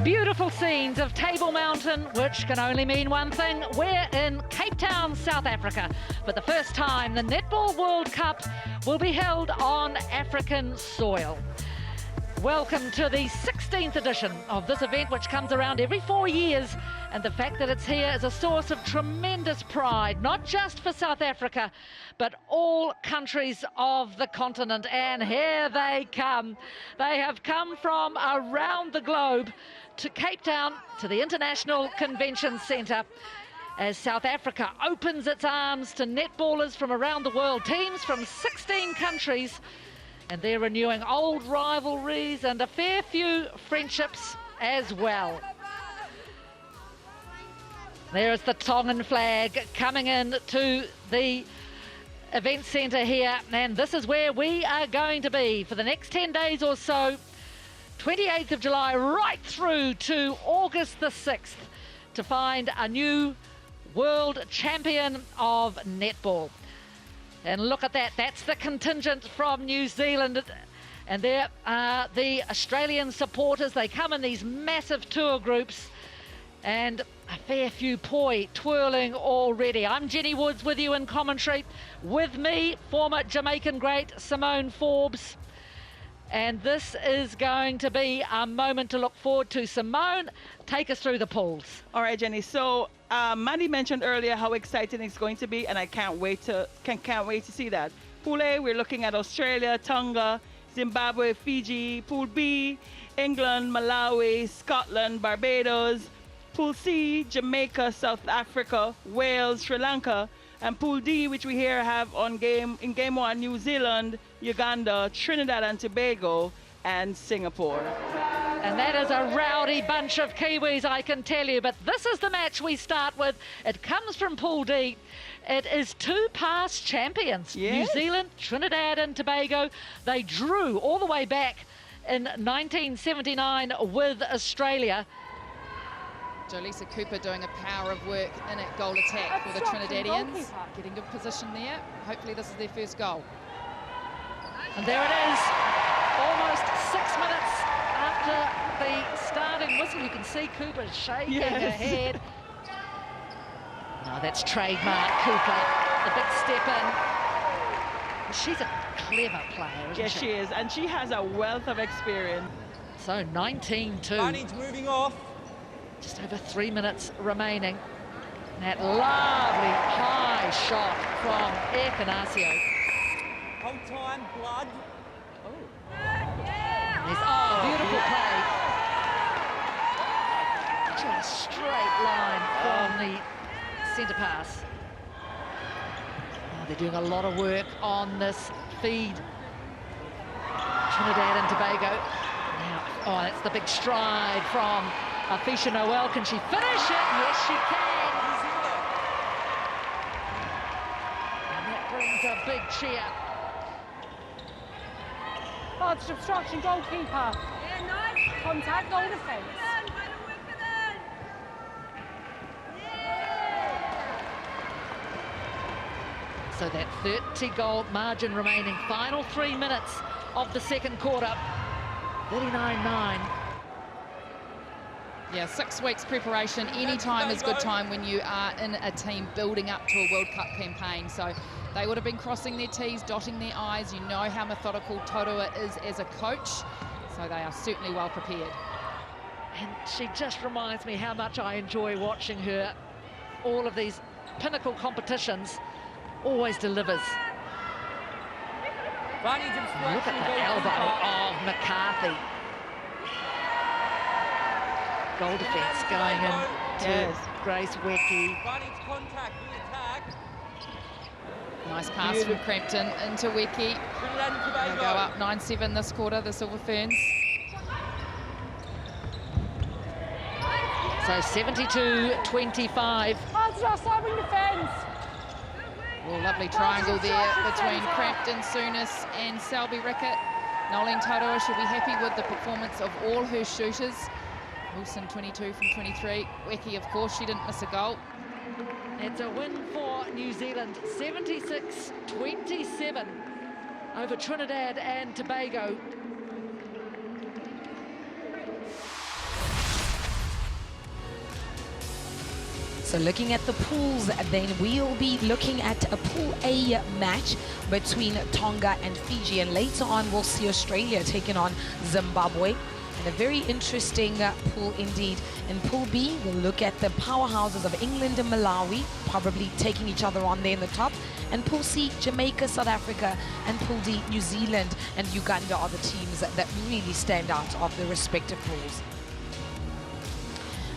Beautiful scenes of Table Mountain, which can only mean one thing. We're in Cape Town, South Africa. For the first time, the Netball World Cup will be held on African soil. Welcome to the 16th edition of this event, which comes around every 4 years. And the fact that it's here is a source of tremendous pride, not just for South Africa, but all countries of the continent. And here they come. They have come from around the globe to Cape Town, to the International Convention Centre, as South Africa opens its arms to netballers from around the world, teams from 16 countries, and they're renewing old rivalries and a fair few friendships as well. There's the Tongan flag coming in to the event centre here, and this is where we are going to be for the next 10 days or so, 28th of July right through to August the 6th, to find a new world champion of netball. And look at that, that's the contingent from New Zealand. And there are the Australian supporters. They come in these massive tour groups, and a fair few poi twirling already. I'm Jenny Woods with you in commentary. With me, former Jamaican great Simone Forbes. And this is going to be a moment to look forward to. Simone, take us through the pools. All right, Jenny. So Mandy mentioned earlier how exciting it's going to be, and I can't wait to see that. Pool A, we're looking at Australia, Tonga, Zimbabwe, Fiji. Pool B, England, Malawi, Scotland, Barbados. Pool C, Jamaica, South Africa, Wales, Sri Lanka. And Pool D, which we here have in game one, New Zealand, Uganda, Trinidad and Tobago, and Singapore. And that is a rowdy bunch of Kiwis, I can tell you. But this is the match we start with. It comes from Pool D. It is two past champions, yes. New Zealand, Trinidad and Tobago. They drew all the way back in 1979 with Australia. Jolisa Cooper doing a power of work in at goal attack for the Trinidadians. Getting good position there. Hopefully this is their first goal. And there it is, almost 6 minutes after the starting whistle. You can see Cooper shaking her head. No, that's trademark Cooper, the big step in. She's a clever player, isn't she? Yes, she is, and she has a wealth of experience. So 19-2. Bunny's moving off. Just over 3 minutes remaining. That lovely high shot from Ekanasio. Hold time, blood. Beautiful play. Just straight line from the centre pass. Oh, they're doing a lot of work on this feed. Trinidad and Tobago. Now, that's the big stride from Afisha Noel. Can she finish it? Yes, she can. And that brings a big cheer. Oh, it's obstruction, goalkeeper. Yeah, nice. Contact, goal defence. So that 30-goal margin remaining. Final 3 minutes of the second quarter. 39-9. Yeah, 6 weeks preparation. Any time is good time when you are in a team building up to a World Cup campaign. So they would have been crossing their T's, dotting their I's. You know how methodical Totoa is as a coach. So they are certainly well prepared. And she just reminds me how much I enjoy watching her. All of these pinnacle competitions, always delivers. Look at the elbow of McCarthy. Goal defence going in to Grace Wecky. Nice pass from Crampton into Wecky. They'll go up 9-7 this quarter, the Silver Ferns. So 72-25. Serving defence. Well, lovely triangle there between Crampton, Souness and Selby Rickett. Nolene Totoa should be happy with the performance of all her shooters. Wilson 22 from 23. Wecky, of course, she didn't miss a goal. It's a win for New Zealand, 76-27 over Trinidad and Tobago. So looking at the pools, then we'll be looking at a Pool A match between Tonga and Fiji, and later on we'll see Australia taking on Zimbabwe. And a very interesting pool indeed. In Pool B, we'll look at the powerhouses of England and Malawi, probably taking each other on there in the top. And Pool C, Jamaica, South Africa, and Pool D, New Zealand and Uganda are the teams that really stand out of the respective pools.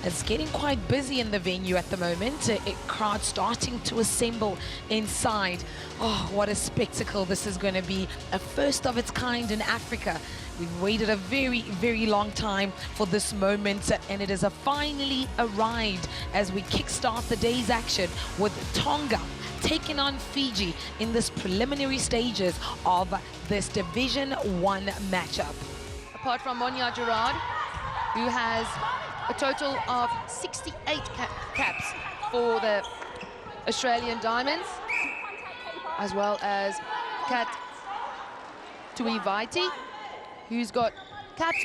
It's getting quite busy in the venue at the moment. Crowd starting to assemble inside. Oh, what a spectacle this is going to be. A first of its kind in Africa. We've waited a very, very long time for this moment, and it has finally arrived as we kickstart the day's action with Tonga taking on Fiji in this preliminary stages of this Division 1 matchup. Apart from Monya Gerard, who has a total of 68 caps for the Australian Diamonds, as well as Kat Tuiviti, who's got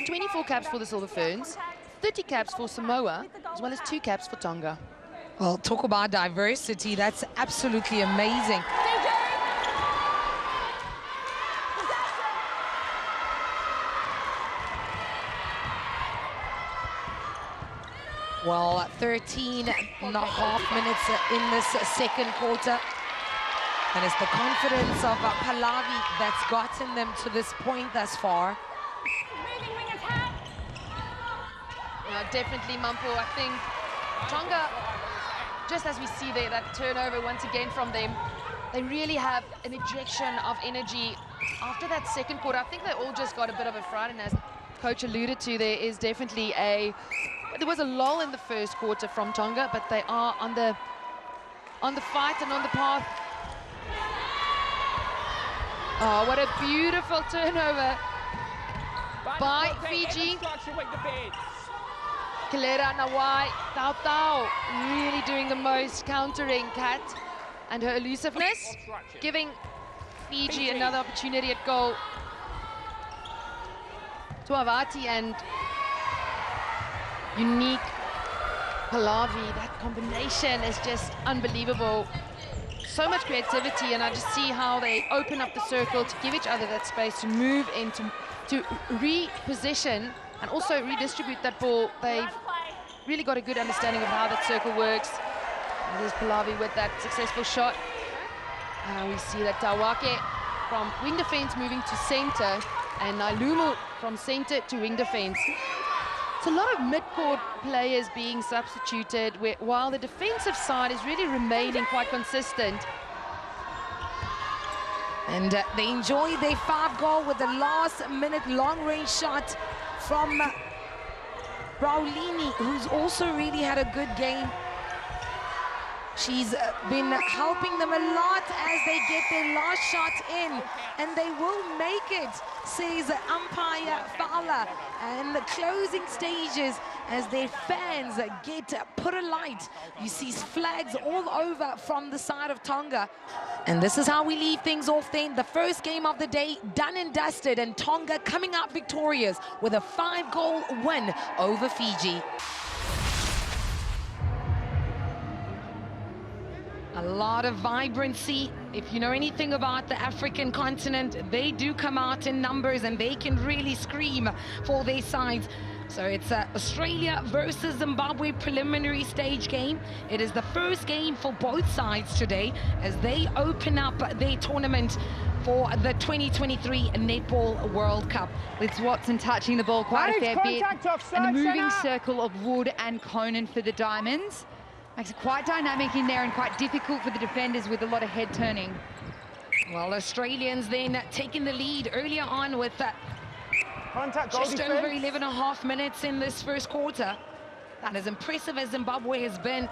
24 caps for the Silver Ferns, 30 caps for Samoa, as well as 2 caps for Tonga. Well, talk about diversity. That's absolutely amazing. Well, 13 and a half minutes in this second quarter. And it's the confidence of Pahlavi that's gotten them to this point thus far. Definitely, Mampo. I think Tonga, just as we see there, that turnover once again from them, they really have an injection of energy after that second quarter. I think they all just got a bit of a fright, and as Coach alluded to, there is definitely there was a lull in the first quarter from Tonga, but they are on the fight and on the path. Oh, what a beautiful turnover by Fiji. Kalera Nawai, Tau Tau, really doing the most, countering Kat and her elusiveness, giving Fiji another opportunity at goal. Tuiviti and Unique Pahlavi, that combination is just unbelievable. So much creativity, and I just see how they open up the circle to give each other that space to move into, to reposition and also redistribute that ball. They've really got a good understanding of how that circle works. And there's Pahlavi with that successful shot. We see that Tawake from wing defense moving to center, and Nailumu from center to wing defense. It's a lot of mid-court players being substituted, while the defensive side is really remaining quite consistent. And they enjoy their 5 goal with the last-minute long-range shot from Raulini, who's also really had a good game. She's been helping them a lot as they get their last shot in, and they will make it, says umpire Fowler. And the closing stages as their fans get put alight. You see flags all over from the side of Tonga. And this is how we leave things off then. The first game of the day done and dusted, and Tonga coming out victorious with a 5-goal win over Fiji. A lot of vibrancy. If you know anything about the African continent, they do come out in numbers and they can really scream for their sides. So it's Australia versus Zimbabwe preliminary stage game. It is the first game for both sides today as they open up their tournament for the 2023 Netball World Cup. With Watson touching the ball quite a fair bit, and the moving circle of Wood and Conan for the Diamonds. Makes it quite dynamic in there and quite difficult for the defenders with a lot of head turning. Well, Australians then taking the lead earlier on with just over 11.5 minutes in this first quarter. And as impressive as Zimbabwe has been,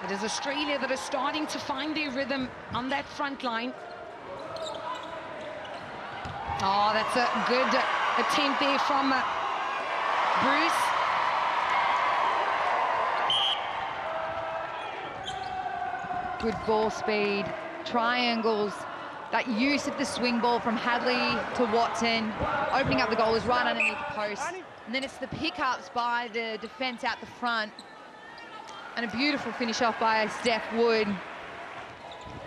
it is Australia that are starting to find their rhythm on that front line. Oh, that's a good attempt there from Bruce. Good ball speed, triangles, that use of the swing ball from Hadley to Watson, opening up the goal is right underneath the post. And then it's the pickups by the defense out the front. And a beautiful finish off by Steph Wood.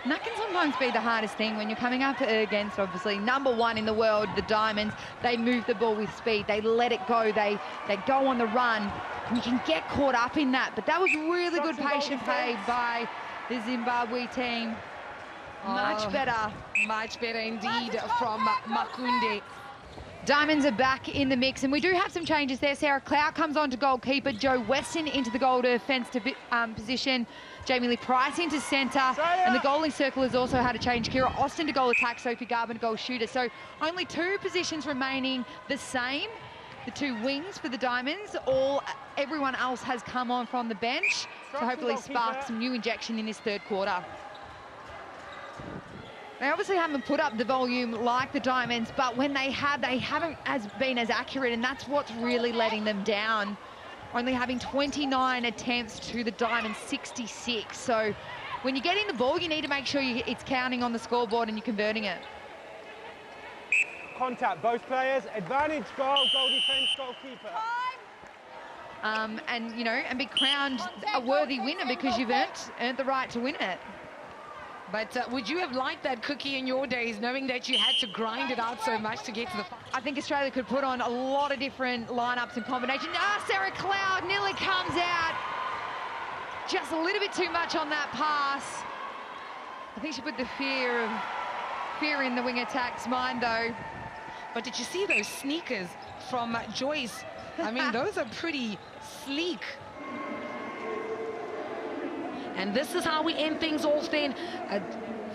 And that can sometimes be the hardest thing when you're coming up against, obviously, #1 in the world, the Diamonds. They move the ball with speed. They let it go. They go on the run. And you can get caught up in that. But that was really good patient play by the Zimbabwe team. Much better. Much better indeed from Makunde. Diamonds are back in the mix, and we do have some changes there. Sarah Clout comes on to goalkeeper, Joe Weston into the goal defence position, Jamie Lee Price into centre, and the goaling circle has also had a change. Kira Austin to goal attack, Sophie Garvin to goal shooter. So only 2 positions remaining the same, the 2 wings for the Diamonds. Everyone else has come on from the bench, so hopefully spark some new injection in this 3rd quarter. They obviously haven't put up the volume like the Diamonds, but when they haven't been as accurate, and that's what's really letting them down. Only having 29 attempts to the Diamonds' 66. So when you're getting the ball, you need to make sure it's counting on the scoreboard and you're converting it. Contact both players. Advantage goal, goal defence, goalkeeper. And be crowned a worthy winner because you've earned the right to win it. But would you have liked that, Cookie, in your days, knowing that you had to grind it out so much to get to the final? I think Australia could put on a lot of different lineups and combinations. Sarah Cloud nearly comes out. Just a little bit too much on that pass. I think she put the fear in the wing attack's mind, though. But did you see those sneakers from Joyce? I mean, those are pretty sleek. And this is how we end things off then. A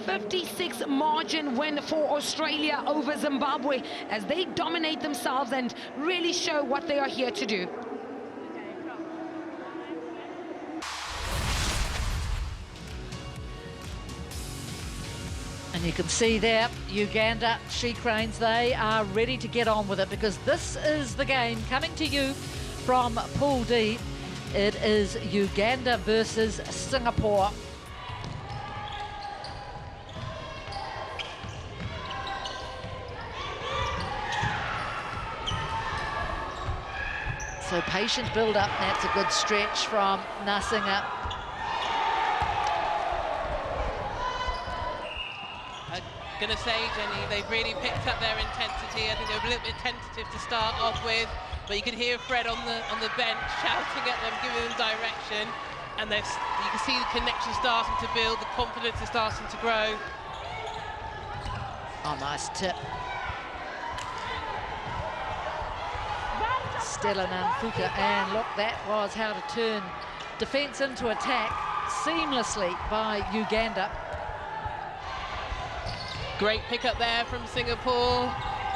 56 margin win for Australia over Zimbabwe as they dominate themselves and really show what they are here to do. And you can see there, Uganda, She Cranes, they are ready to get on with it because this is the game coming to you from Pool D. It is Uganda versus Singapore. So patient build-up. That's a good stretch from Nasinga. I'm going to say, Jenny, they've really picked up their intensity. I think they were a little bit tentative to start off with. But you can hear Fred on the bench shouting at them, giving them direction, and you can see the connection starting to build, the confidence is starting to grow. Oh, nice tip. Stella Nanfuka, and look, that was how to turn defence into attack seamlessly by Uganda. Great pick up there from Singapore.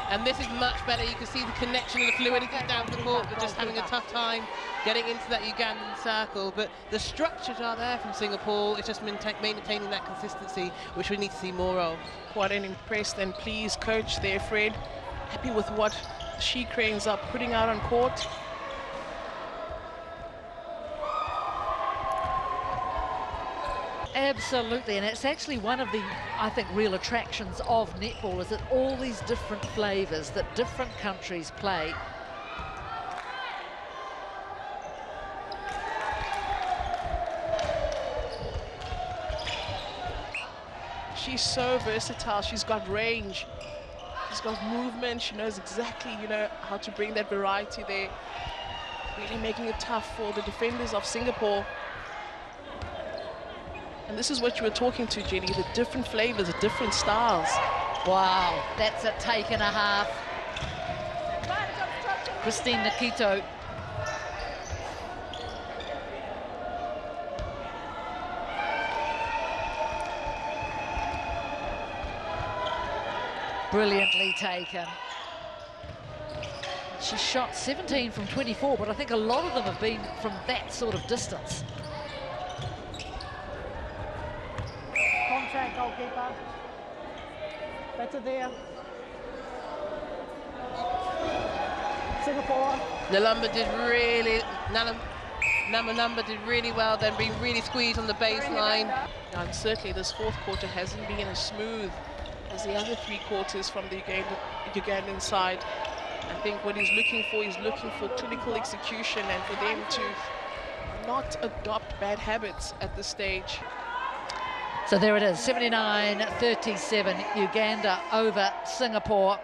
And this is much better. You can see the connection and the fluidity down the court, but just having a tough time getting into that Ugandan circle. But the structures are there from Singapore. It's just maintaining that consistency, which we need to see more of. Quite an impressed and pleased coach there, Fred. Happy with what She Cranes are putting out on court. Absolutely, and it's actually one of the, I think, real attractions of netball is that all these different flavours that different countries play. She's so versatile. She's got range. She's got movement. She knows exactly, how to bring that variety there. Really making it tough for the defenders of Singapore. And this is what you were talking to, Jenny, the different flavors, the different styles. Wow, that's a take and a half. Christine Nikito. Brilliantly taken. She shot 17 from 24, but I think a lot of them have been from that sort of distance. Contact, goalkeeper. Better there. Singapore. Nalumba did really well, then being really squeezed on the baseline. And certainly this 4th quarter hasn't been as smooth as the other 3 quarters from the Ugandan side. I think what he's looking for clinical execution and for them to not adopt bad habits at this stage. So there it is, 79-37, Uganda over Singapore.